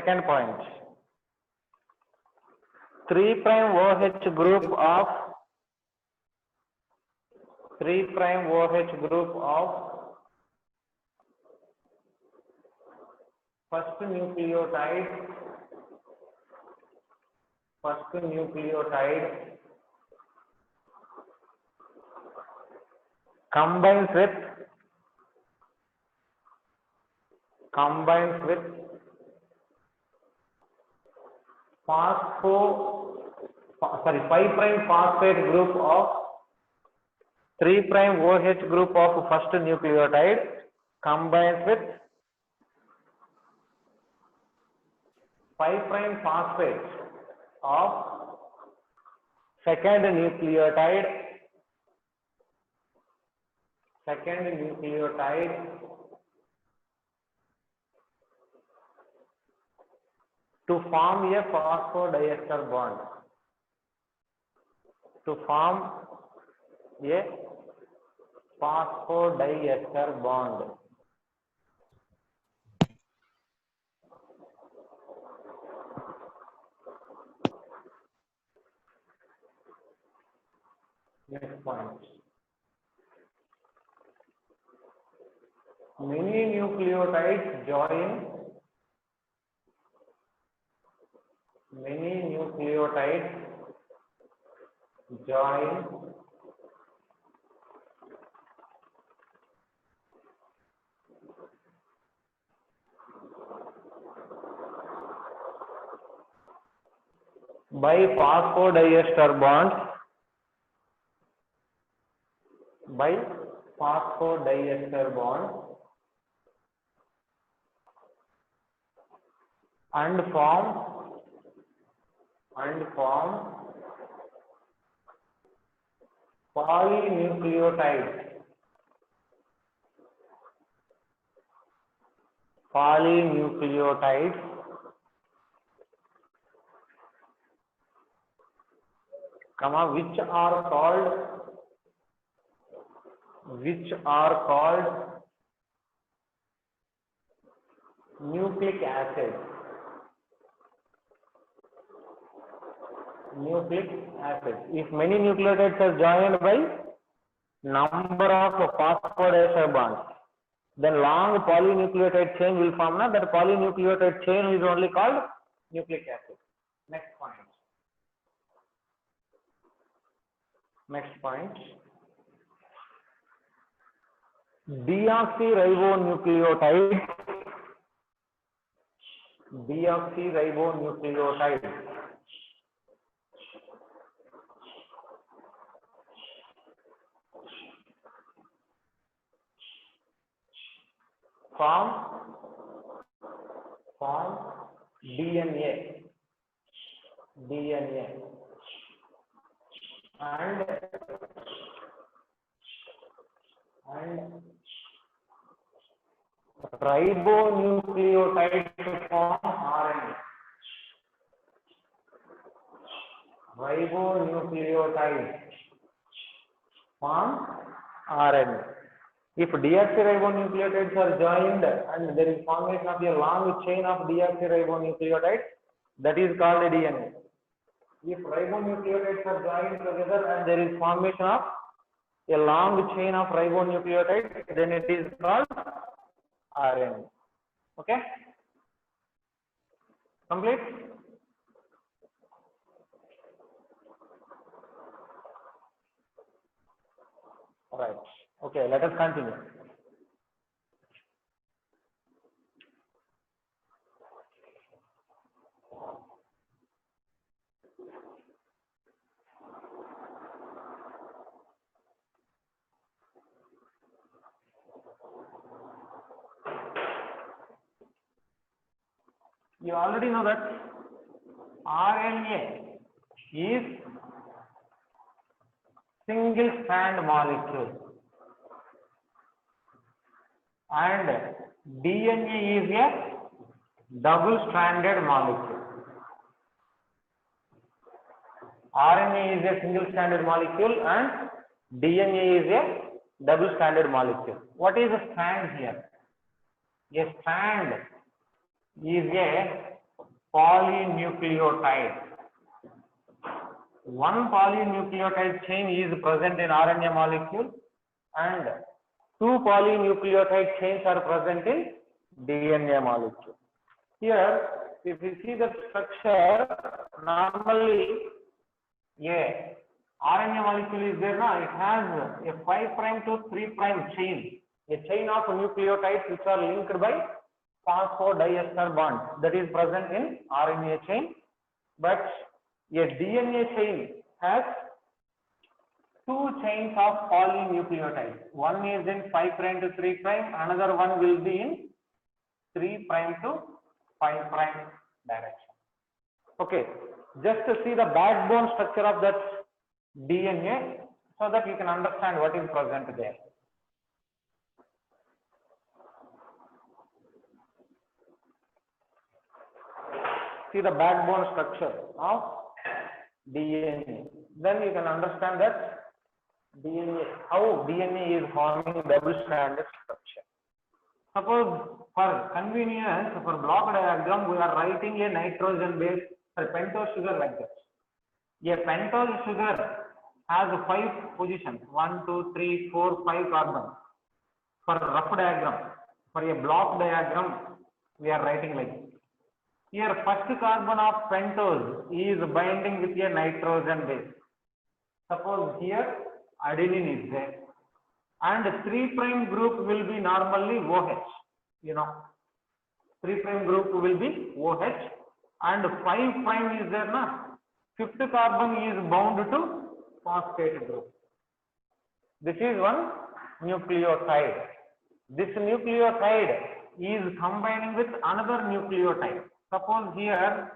second point. 3' OH group of 3' OH group of first nucleotide combines with five prime phosphate group of 3' OH group of first nucleotide combines with 5' phosphate of second nucleotide to form a phosphodiester bond. Next point. Many nucleotides join by phosphodiester bonds and form polynucleotides which are called nucleic acids. If many nucleotides are joined by number of phosphodiester bonds, then long polynucleotide chain will form. That polynucleotide chain is only called nucleic acid. Next point. Deoxyribonucleotide form DNA and ribonucleotide to form RNA. If deoxyribonucleotides are joined and there is formation of a long chain of deoxyribonucleotides, that is called DNA. If ribonucleotides are joined together and there is formation of a long chain of ribonucleotides, then it is called RNA. Okay? Complete? Right. Okay, let us continue. You already know that RNA is single strand molecule and DNA is a double stranded molecule. RNA is a single stranded molecule and DNA is a double stranded molecule. What is a strand here? A strand is a polynucleotide. One polynucleotide chain is present in RNA molecule and two polynucleotide chains are present in DNA molecule. Here, if you see the structure, normally a RNA molecule is there now, it has a 5' to 3' chain, a chain of nucleotides which are linked by phosphodiester bonds that is present in RNA chain, but a DNA chain has two chains of polynucleotides. One is in 5' to 3', another one will be in 3' to 5' direction. Okay, just to see the backbone structure of that DNA so that you can understand what is present there. See the backbone structure of DNA. Then you can understand that how DNA is forming double-stranded structure. Suppose for convenience, for block diagram, we are writing a nitrogen base for pentose sugar like this. A pentose sugar has 5 positions, 1, 2, 3, 4, 5 carbons. For rough diagram, for a block diagram, we are writing like this. Here, first carbon of pentose is binding with a nitrogen base. Suppose here adenine is there, and 3' group will be normally OH. 3' group will be OH, and 5' is there now. Fifth carbon is bound to phosphate group. This is one nucleotide. This nucleotide is combining with another nucleotide. Suppose here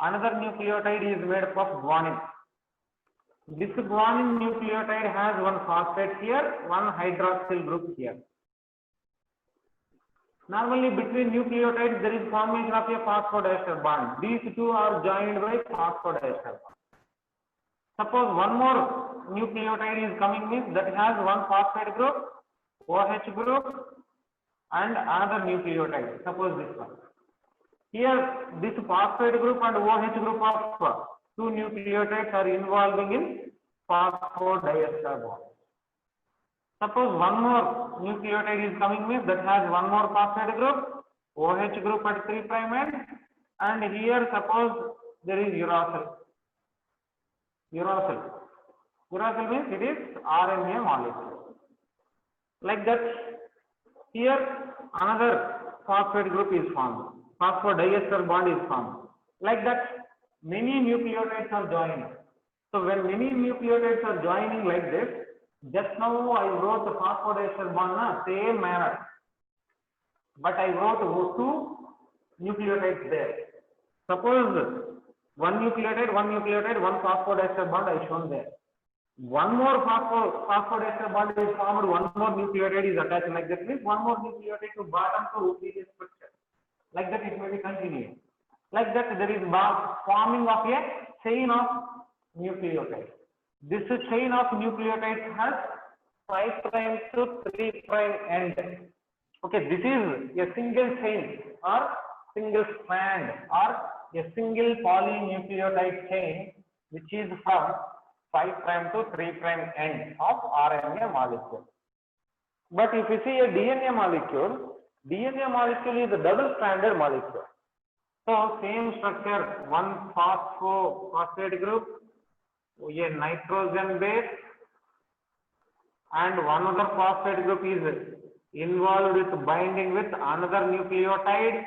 another nucleotide is made up of guanine. This guanine nucleotide has one phosphate here, one hydroxyl group here. Normally between nucleotides there is formation of a phosphodiester bond. These two are joined by phosphodiester bond. Suppose one more nucleotide is coming with that has one phosphate group, OH group, and another nucleotide. Suppose this one. Here, this phosphate group and OH group of two nucleotides are involving in phosphodiester bond. Suppose one more nucleotide is coming with that has one more phosphate group, OH group at 3' end, and here suppose there is uracil. Uracil means it is RNA molecule. Like that, here another phosphate group is formed. Phosphodiester bond is formed. Like that, many nucleotides are joining. So when many nucleotides are joining like this, just now I wrote the phosphodiester bond in same manner, but I wrote two nucleotides there. Suppose one nucleotide, one phosphodiester bond I shown there. One more phosphodiester bond is formed, one more nucleotide is attached like that, means one more nucleotide to bottom to this structure. Like that it may be continued. Like that there is forming of a chain of nucleotides. This chain of nucleotides has 5' to 3' end. Okay, this is a single chain or single strand or a single polynucleotide chain which is from 5' to 3' end of RNA molecule. But if you see a DNA molecule is a double-stranded molecule. So same structure, one phosphate group, a nitrogen base, and one other phosphate group is involved with binding with another nucleotide.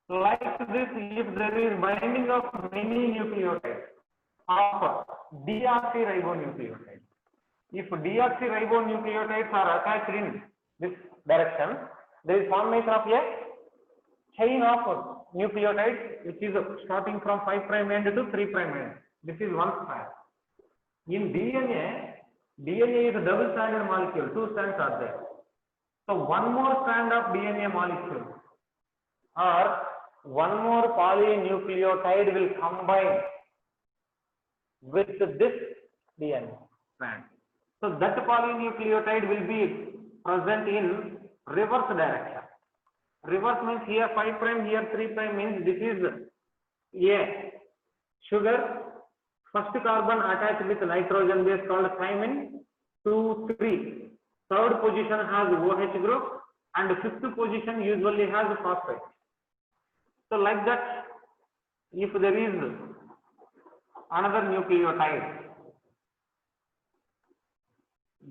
Like this, if there is binding of many nucleotides of deoxyribonucleotides, if deoxyribonucleotides are attached in this direction, there is formation of a chain of nucleotides which is starting from 5' end to 3' end. This is one strand. In DNA is a double-stranded molecule, two strands are there. So one more strand of DNA molecule or one more polynucleotide will combine with this DNA strand. So that polynucleotide will be present in reverse direction. Reverse means here 5 prime, here 3 prime, means this is a sugar. First carbon attached with nitrogen base called thymine. 2, 3. Third position has OH group, and fifth position usually has phosphate. So like that, if there is another nucleotide,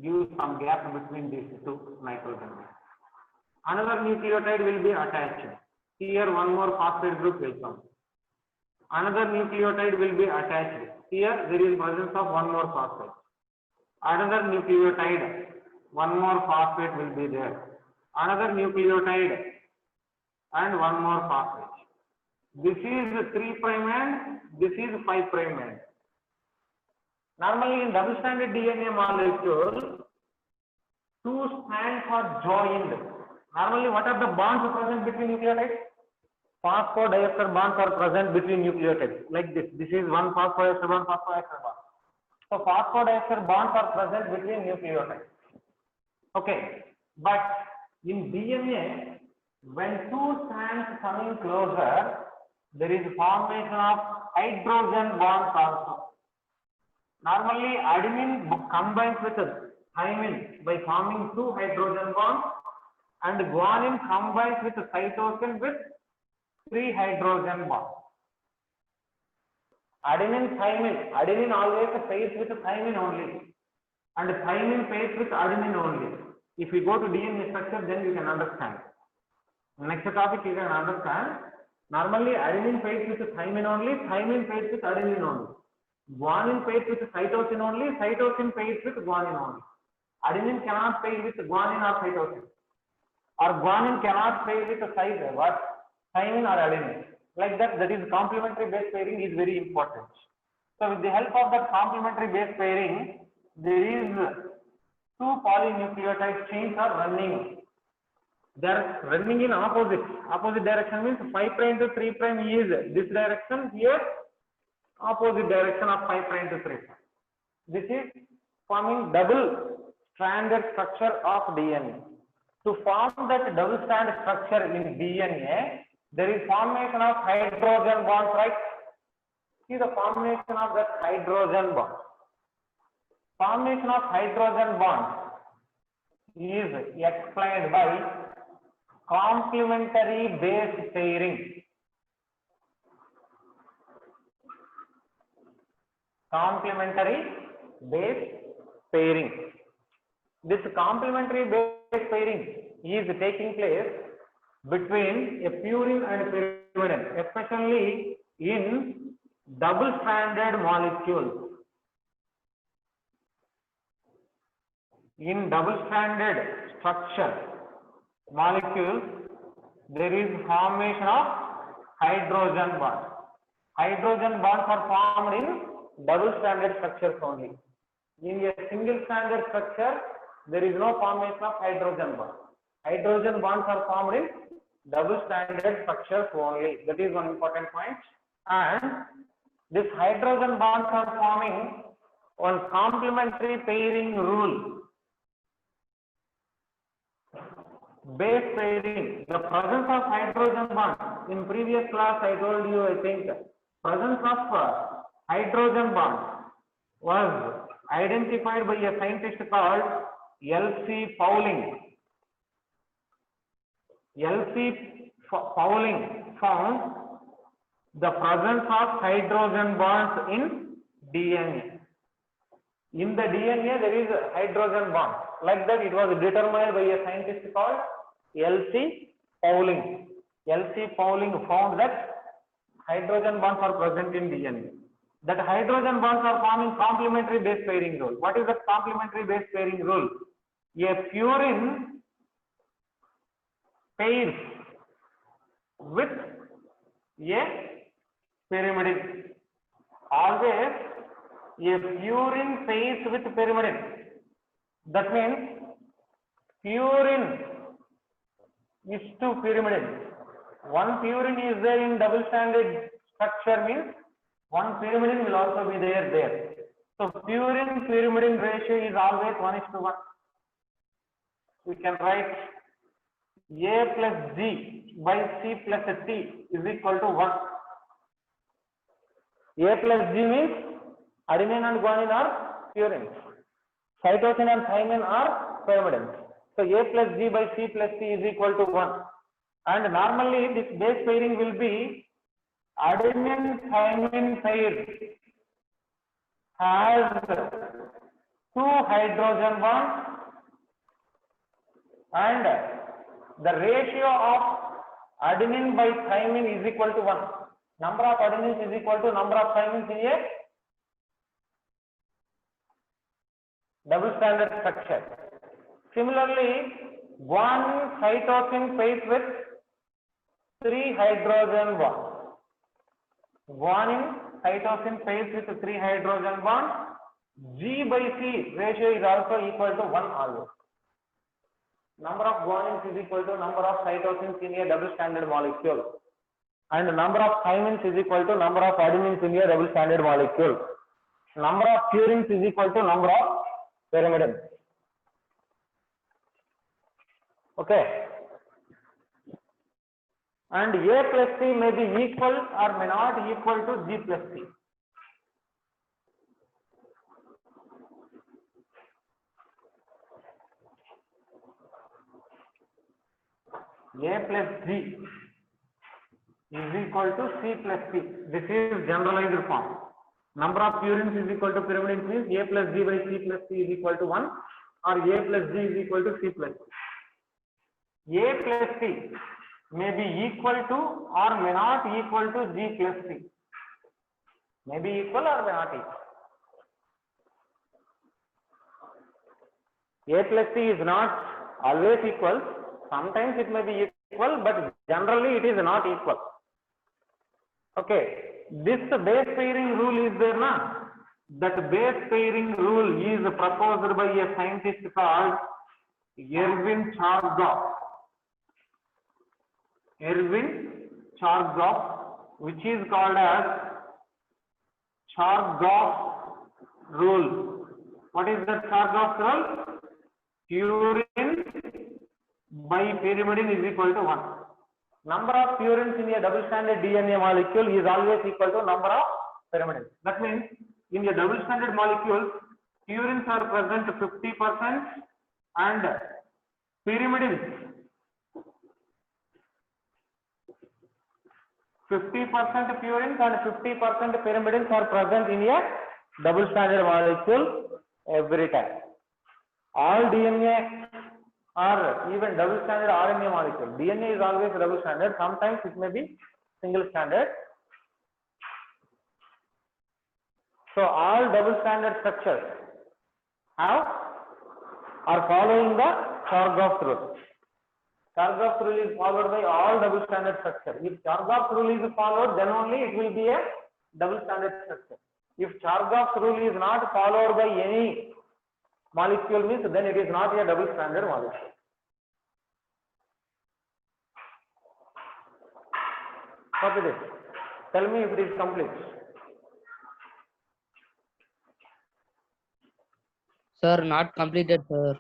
give some gap between these two nitrogen. Another nucleotide will be attached. Here one more phosphate group will come. Another nucleotide will be attached. Here there is presence of one more phosphate. Another nucleotide, one more phosphate will be there. Another nucleotide and one more phosphate. This is 3 prime and this is 5 prime end. Normally in double stranded DNA molecule, two strands are joined. Normally what are the bonds present between nucleotides? Phosphodiester bonds are present between nucleotides, like this. This is one phosphodiester bond, phosphodiester bond. So phosphodiester bonds are present between nucleotides. Okay, but in DNA, when two strands coming closer, there is formation of hydrogen bonds also. Normally, adenine combines with thymine by forming 2 hydrogen bonds, and guanine combines with cytosine with 3 hydrogen bonds. Adenine, thymine. Adenine always pairs with thymine only, and thymine pairs with adenine only. If we go to DNA structure, then you can understand. Next topic you can understand. Normally, adenine pairs with thymine only, thymine pairs with adenine only. Guanine pairs with cytosine only, cytosine pairs with guanine only. Adenine cannot pair with guanine or cytosine. Or guanine cannot pair with thymine or adenine. Like that, that is complementary base pairing is very important. So with the help of that complementary base pairing, there is 2 polynucleotide chains are running. They are running in opposite direction, means 5 prime to 3 prime is this direction, here opposite direction of 5 prime to 3 prime. This is forming double stranded structure of DNA. To form that double strand structure in DNA, there is formation of hydrogen bonds, right? See the formation of that hydrogen bond. Formation of hydrogen bonds is explained by complementary base pairing. Complementary base pairing. This complementary base pairing is taking place between a purine and pyrimidine, especially in double-stranded molecules. In double-stranded structure molecules, there is formation of hydrogen bonds. Hydrogen bonds are formed in double-stranded structures only. In a single-stranded structure, there is no formation of hydrogen bonds. Hydrogen bonds are formed in double-stranded structures only. That is one important point. And this hydrogen bonds are forming on complementary pairing rule. Base pairing, the presence of hydrogen bonds. In previous class, I told you, I think, presence of hydrogen bonds was identified by a scientist called L.C. Pauling. L.C. Pauling found the presence of hydrogen bonds in DNA. In the DNA, there is a hydrogen bond. Like that, it was determined by a scientist called L.C. Pauling. L.C. Pauling found that hydrogen bonds are present in DNA. That hydrogen bonds are forming complementary base pairing rule. What is the complementary base pairing rule? A purine pairs with a pyrimidine. Always a purine pairs with pyrimidine. That means purine is to pyrimidine one purine is there in double stranded structure means one pyrimidine will also be there. So purine pyrimidine ratio is always 1:1. We can write A plus G by C plus T is equal to 1. A plus G means adenine and guanine are purines. Cytosine and thymine are pyrimidines. So A plus G by C plus T is equal to 1. And normally this base pairing will be adenine thymine pair has 2 hydrogen bonds and the ratio of adenine by thymine is equal to 1. Number of adenines is equal to number of thymines in a double stranded structure. Similarly, one cytosine pairs with 3 hydrogen bonds. Guanine cytosine pairs with 3 hydrogen bonds. G by C ratio is also equal to 1 always. Number of guanines is equal to number of cytosines in a double stranded molecule. And number of thymines is equal to number of adenines in a double stranded molecule. Number of purines is equal to number of pyrimidines. Okay. And A plus C may be equal or may not equal to G plus C. A plus G is equal to C plus P. This is generalized form. Number of purines is equal to pyrimidines means A plus G by C plus P is equal to 1 or A plus G is equal to C plus P. A plus C may be equal to or may not equal to G plus C. May be equal or may not equal. A plus C is not always equal. Sometimes it may be equal, but generally it is not equal. Okay, this base pairing rule is there na? That base pairing rule is proposed by a scientist called Erwin Chargaff. Erwin Chargaff, which is called as Chargaff rule. What is the Chargaff rule? Purine by pyrimidine is equal to 1. Number of purines in a double stranded DNA molecule is always equal to number of pyrimidines. That means in a double stranded molecule, purines are present 50% and pyrimidines 50% purines and 50% pyrimidines are present in a double stranded molecule every time. All DNA or even double stranded RNA molecule. DNA is always double stranded. Sometimes it may be single stranded. So all double stranded structures are following the Chargaff rule. Chargaff rule is followed by all double stranded structure. If Chargaff rule is followed, then only it will be a double stranded structure. If Chargaff rule is not followed by any molecule means then it is not a double stranded molecule. Copy this. Tell me if it is complete. Sir, not completed, sir.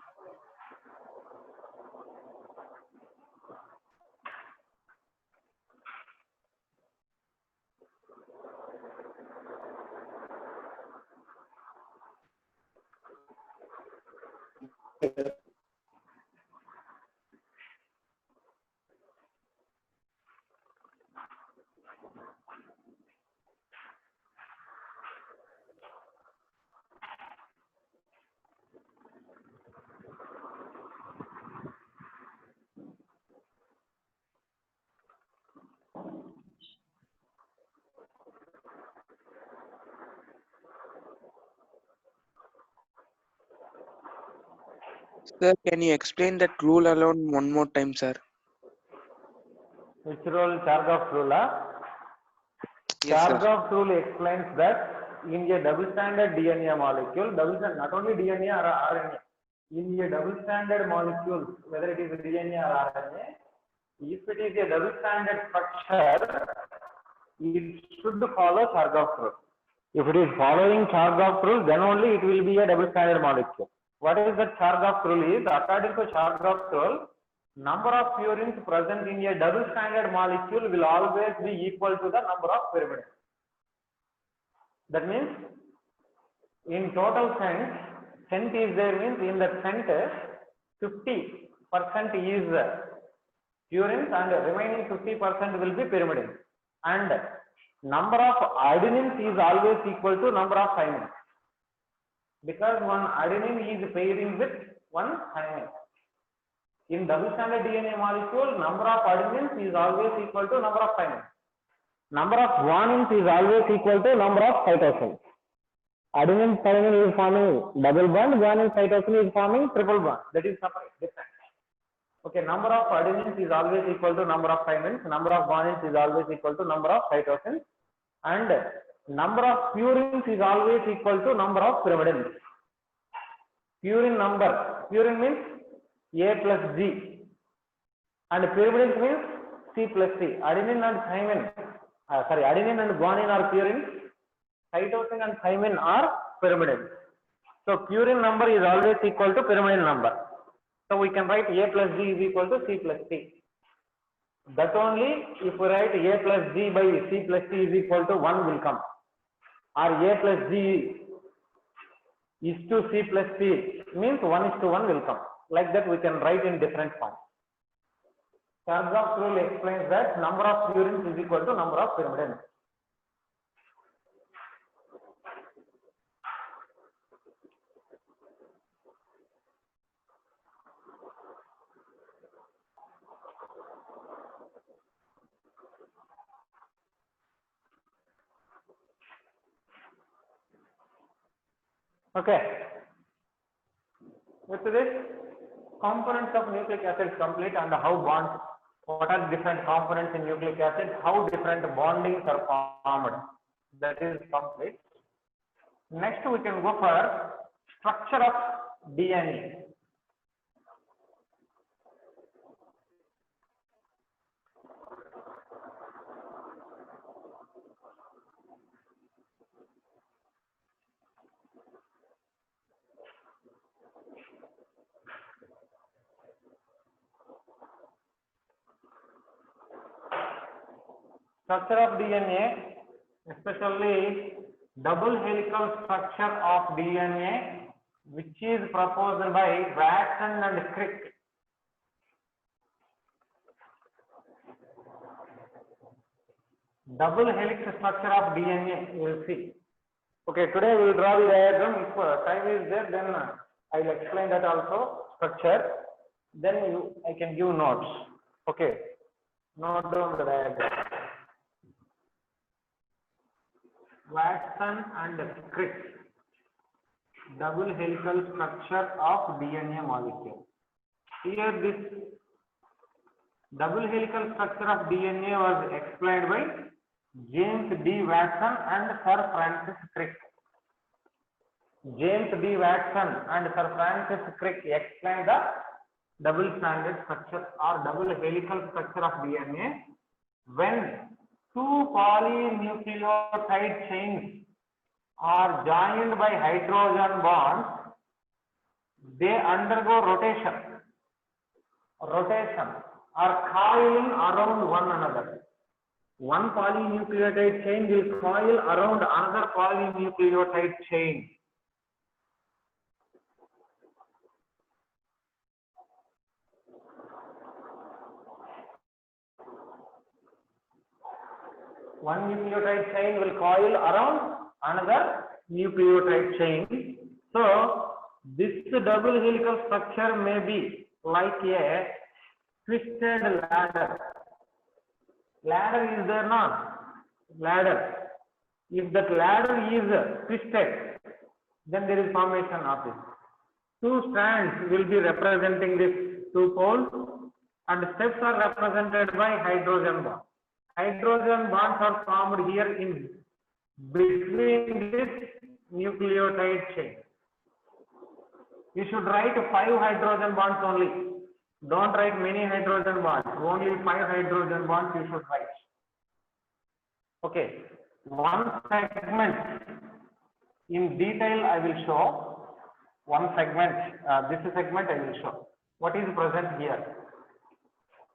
Sir, can you explain that rule alone one more time, sir? Which rule? Chargaff rule? Yes, sir. Chargaff rule explains that in a double stranded DNA molecule, not only DNA or RNA, in a double stranded molecule, whether it is DNA or RNA, If it is a double-stranded structure, it should follow Chargaff's rule. If it is following Chargaff's rule, then only it will be a double-stranded molecule. What is that Chargaff's rule is? According to Chargaff's rule, number of purines present in a double-stranded molecule will always be equal to the number of pyrimidines. That means, in total scent is there means in the scent 50% is purines and remaining 50% will be pyrimidines. And number of adenines is always equal to number of thymines. Because one adenine is pairing with one thymine. In double-stranded DNA molecule, number of adenines is always equal to number of thymines. Number of guanines is always equal to number of cytosines. Adenine thymine is forming double bond, guanine cytosine is forming triple bond. That is separate, different. Okay, number of adenines is always equal to number of thymines, number of guanines is always equal to number of cytosines, and number of purines is always equal to number of pyrimidines. Purine number, purine means A plus G, and pyrimidines means C plus C. Adenine and thymine, adenine and guanine are purines, cytosine and thymine are pyrimidines. So purine number is always equal to pyrimidine number. So we can write A plus G is equal to C plus C. That only if we write A plus G by C plus C is equal to 1 will come. Or A plus G is to C plus C means 1:1 will come. Like that we can write in different forms. Chargaff's rule explains that number of purines is equal to number of pyrimidines. Okay. With this, components of nucleic acid complete and how bonds, what are different components in nucleic acid, how different bondings are formed. That is complete. Next, we can go for structure of DNA. Structure of DNA, especially double helical structure of DNA, which is proposed by Watson and Crick. Double helix structure of DNA, you will see. Okay, today we will draw the diagram. If time is there, then I will explain that also, structure. Then I can give notes. Okay, note down the diagram. Watson and Crick, double helical structure of DNA molecule. Here this double helical structure of DNA was explained by James D. Watson and Sir Francis Crick. James D. Watson and Sir Francis Crick explained the double-stranded structure or double helical structure of DNA when two polynucleotide chains are joined by hydrogen bonds. They undergo rotation or coiling around one another. One polynucleotide chain will coil around another polynucleotide chain. One nucleotide chain will coil around another nucleotide chain. So this double helical structure may be like a twisted ladder. Ladder is there not? Ladder. If that ladder is twisted, then there is formation of this. Two strands will be representing these two poles, and steps are represented by hydrogen bonds. Hydrogen bonds are formed here in between this nucleotide chain. You should write 5 hydrogen bonds only. Don't write many hydrogen bonds. Only 5 hydrogen bonds you should write. Okay. One segment in detail I will show. One segment. This segment I will show. What is present here?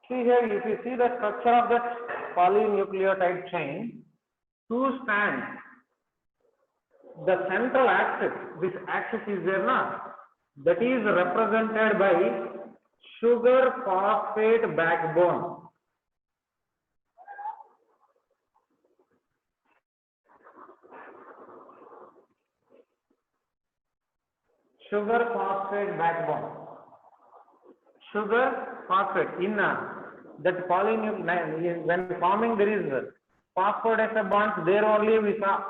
See here, if you see the structure of that polynucleotide chain, two strands. The central axis, this axis is there now, that is represented by sugar phosphate backbone. Sugar phosphate backbone. Sugar phosphate in that polynucleotide, when forming there is phosphodiester bonds, there only we saw.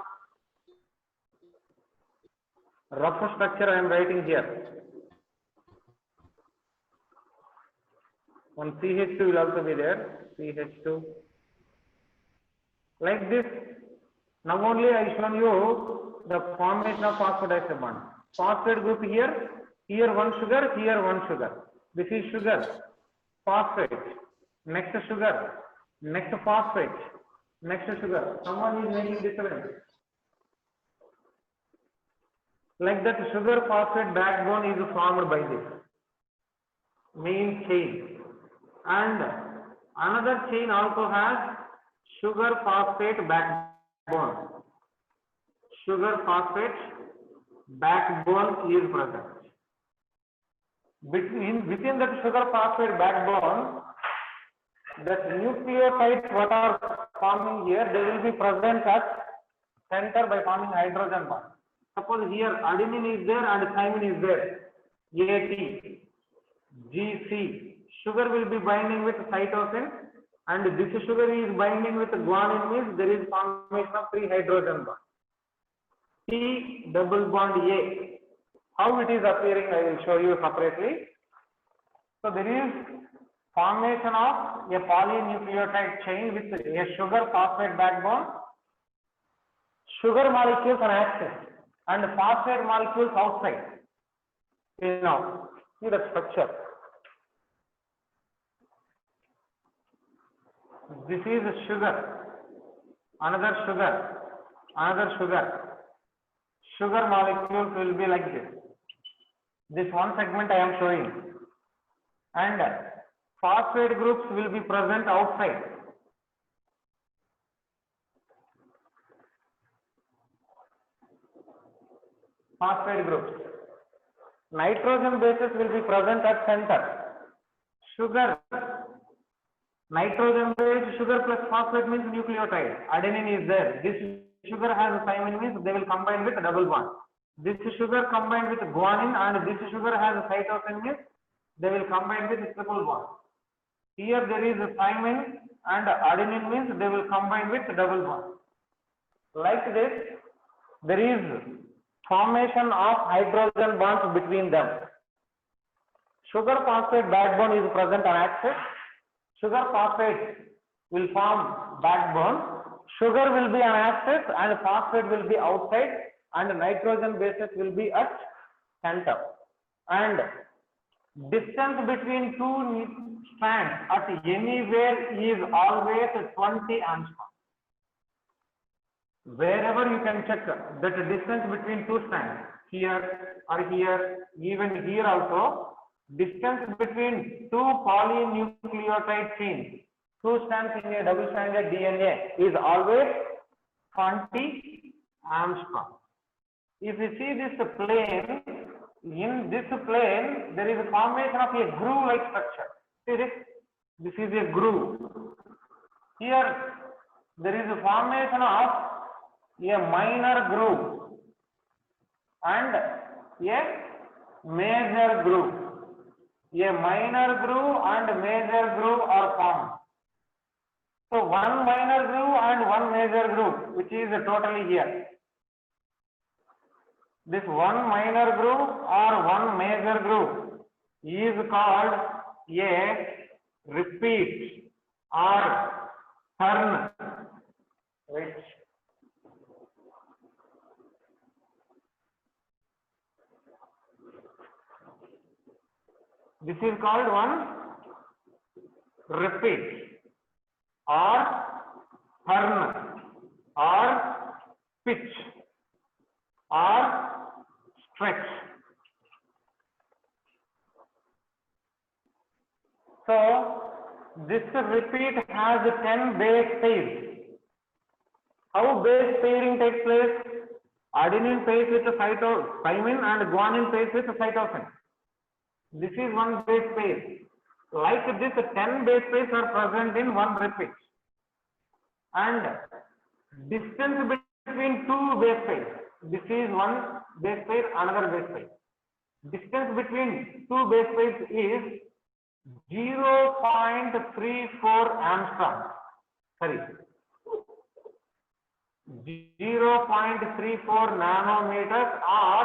Rough structure I am writing here. One CH2 will also be there. CH2. Like this. Now only I shown you the formation of phosphodiester bond. Phosphate group here. Here one sugar. Here one sugar. This is sugar. Phosphate. Next sugar. Next phosphate. Next sugar. Someone is making difference. Like that, sugar phosphate backbone is formed by this main chain, and another chain also has sugar phosphate backbone. Sugar phosphate backbone is present. Within that sugar phosphate backbone, that nucleotides what are forming here, they will be present at center by forming hydrogen bond. Suppose here adenine is there and thymine is there. AT, GC. Sugar will be binding with cytosine, and this sugar is binding with guanine, means there is formation of 3 hydrogen bonds. T double bond A. How it is appearing, I will show you separately. So there is formation of a polynucleotide chain with a sugar phosphate backbone, sugar molecules on axis, and phosphate molecules outside. Now, see the structure. This is sugar, another sugar, another sugar. Sugar molecules will be like this. This one segment I am showing. And phosphate groups will be present outside. Phosphate groups. Nitrogen bases will be present at center. Sugar. Nitrogen base, sugar plus phosphate means nucleotide. Adenine is there. This sugar has a thymine, means they will combine with a double bond. This sugar combined with guanine, and this sugar has a cytosine, means they will combine with a triple bond. Here there is a thymine and adenine, means they will combine with a double bond. Like this, there is formation of hydrogen bonds between them. Sugar phosphate backbone is present on axis. Sugar phosphate will form backbone. Sugar will be on axis and phosphate will be outside, and nitrogen bases will be at center. And distance between two strands at anywhere is always 20 angstrom. Wherever you can check that distance between two strands, here or here, even here also, distance between two polynucleotide chains, two strands in a double-stranded DNA, is always 20 angstrom. If you see this plane, in this plane, there is a formation of a groove-like structure. See this? This is a groove. Here, there is a formation of a minor groove and a major groove. A minor groove and major groove are formed. So one minor groove and one major groove, which is totally here. This one minor groove or one major groove is called a repeat or turn. Right. This is called one repeat or turn or pitch or stretch. So this repeat has 10 base pairs. How base pairing takes place? Adenine pairs with thymine and guanine pairs with cytosine. This is one base pair. Like this, 10 base pairs are present in one repeat. And distance between two base pairs. This is one base pair, another base pair. Distance between two base pairs is 0.34 Armstrong. Sorry. 0.34 nanometers or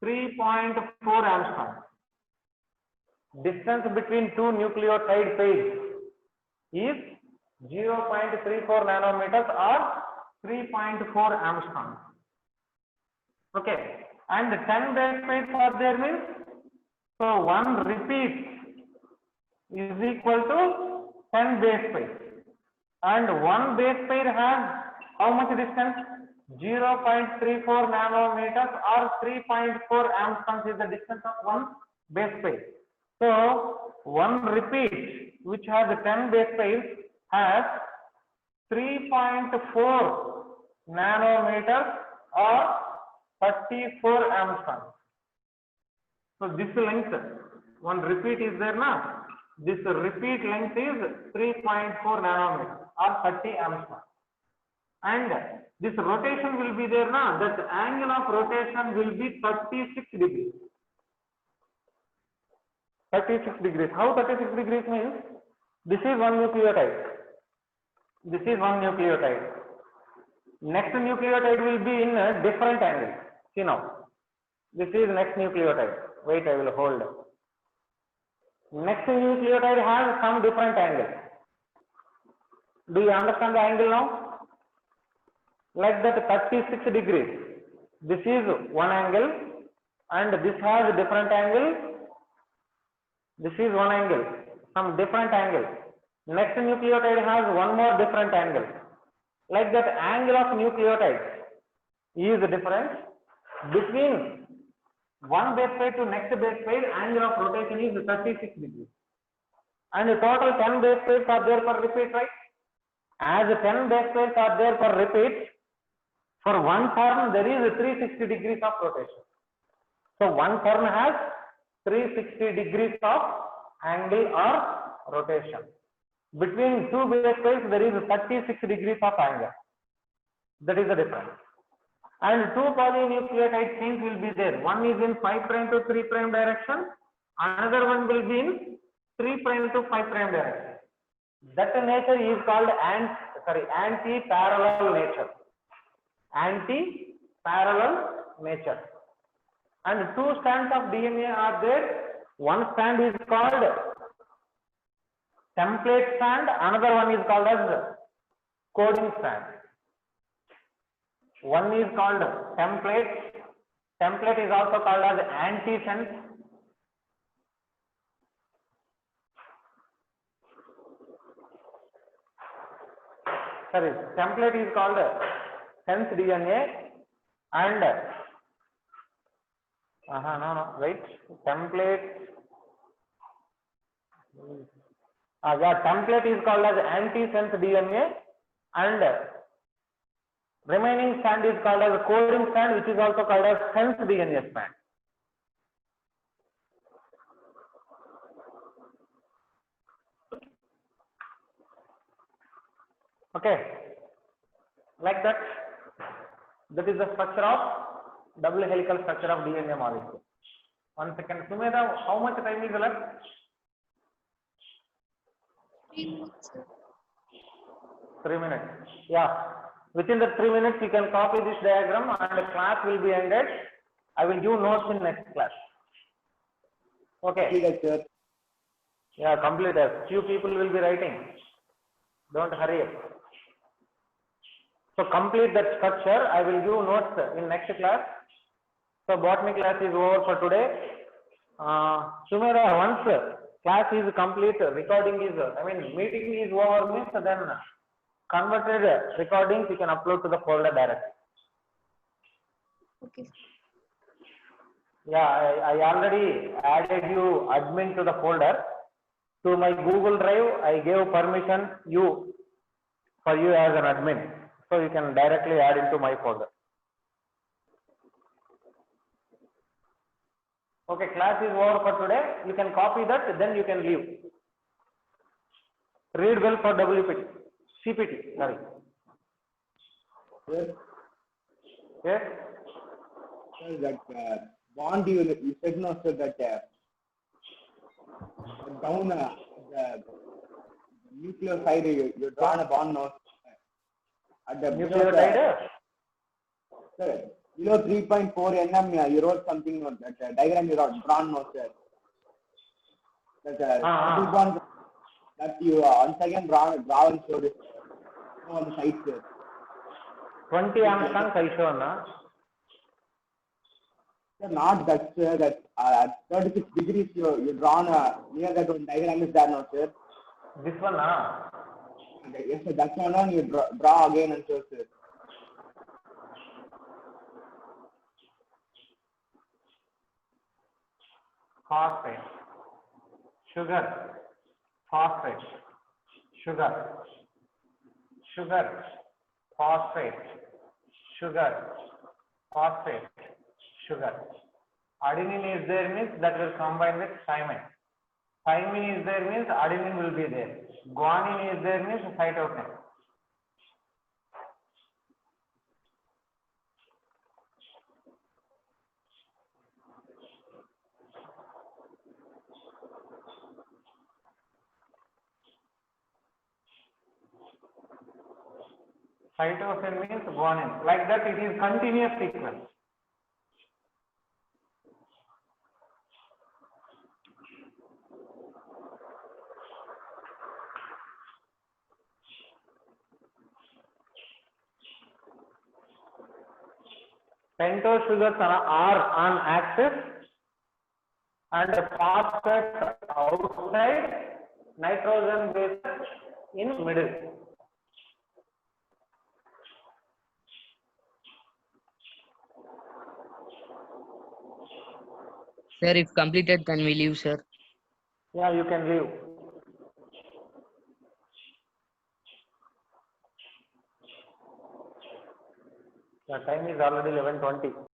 3.4 Armstrong. Distance between two nucleotide pairs is 0.34 nanometers or 3.4 Armstrong. Okay, and 10 base pairs are there means, so one repeat is equal to 10 base pairs, and one base pair has how much distance? 0.34 nanometers or 3.4 Armstrongs is the distance of one base pair. So one repeat which has 10 base pairs has 3.4 nanometers or 34 Armstrongs. So this length, one repeat is there now. This repeat length is 3.4 nanometers or 30 Armstrongs. And this rotation will be there now. That angle of rotation will be 36 degrees. 36 degrees. How 36 degrees means? This is one nucleotide. This is one nucleotide. Next nucleotide will be in a different angle. See now. This is next nucleotide. Wait, I will hold. Next nucleotide has some different angle. Do you understand the angle now? Like that 36 degrees. This is one angle and this has a different angle. This is one angle, some different angle. Next nucleotide has one more different angle. Like that angle of nucleotides is different. Between one base pair to next base pair, angle of rotation is 36 degrees. And the total 10 base pairs are there per repeat, right? As 10 base pairs are there per repeat, for one turn there is 360 degrees of rotation. So one turn has 360 degrees of angle or rotation. Between two base pairs there is 36 degrees of angle. That is the difference. And two polynucleotide chains will be there. One is in 5' to 3' direction. Another one will be in 3' to 5' direction. That nature is called anti-parallel nature. Anti-parallel nature. And two strands of DNA are there. One strand is called template strand. Another one is called as coding strand. One is called template. Template is also called as antisense. Sorry, template is called sense DNA and wait, template. Template is called as antisense DNA and remaining strand is called as coding strand, which is also called as sense DNA strand. Okay, like that. That is the structure of double helical structure of DNA molecule. 1 second. Sumedha, how much time is left? 3 minutes. Yeah. Within the 3 minutes, you can copy this diagram and the class will be ended. I will give notes in next class. Okay. Yeah, complete it. Few people will be writing. Don't hurry up. So complete that structure. I will give notes in next class. So botany class is over for today. Sumera, once class is complete, recording is, meeting is over means then converted recordings you can upload to the folder directly. Okay. Yeah, I already added you admin to the folder. To my Google Drive, I gave permission for you as an admin. So you can directly add into my folder. Okay, class is over for today. You can copy that, then you can leave. Read well for WPT, CPT, sorry. Yes. Yes? Sir, that bond you said no, sir, that down the nuclear side you drawn a bond no. At the Nucleotide? Sir, below 3.4 nm you wrote something on that diagram you wrote drawn no, sir. That bond that you once again draw and showed it on the side, sir. 20 Armstrong I show na. Sir, not that, sir. That at 36 degrees you drawn near that one diagram is there now, sir. This one na. Yes, sir. That one you draw again and show, sir. Phosphate, sugar, phosphate, sugar, sugar, phosphate, sugar, phosphate, sugar. Adenine is there means that will combine with thymine. Thymine is there means adenine will be there. Guanine is there means cytosine. Cytosine means guanine. Like that, it is continuous sequence. Pentose sugars are on axis and phosphate outside, nitrogen base in middle. Sir, if completed, can we leave, sir? Yeah, you can leave. The time is already 11:20.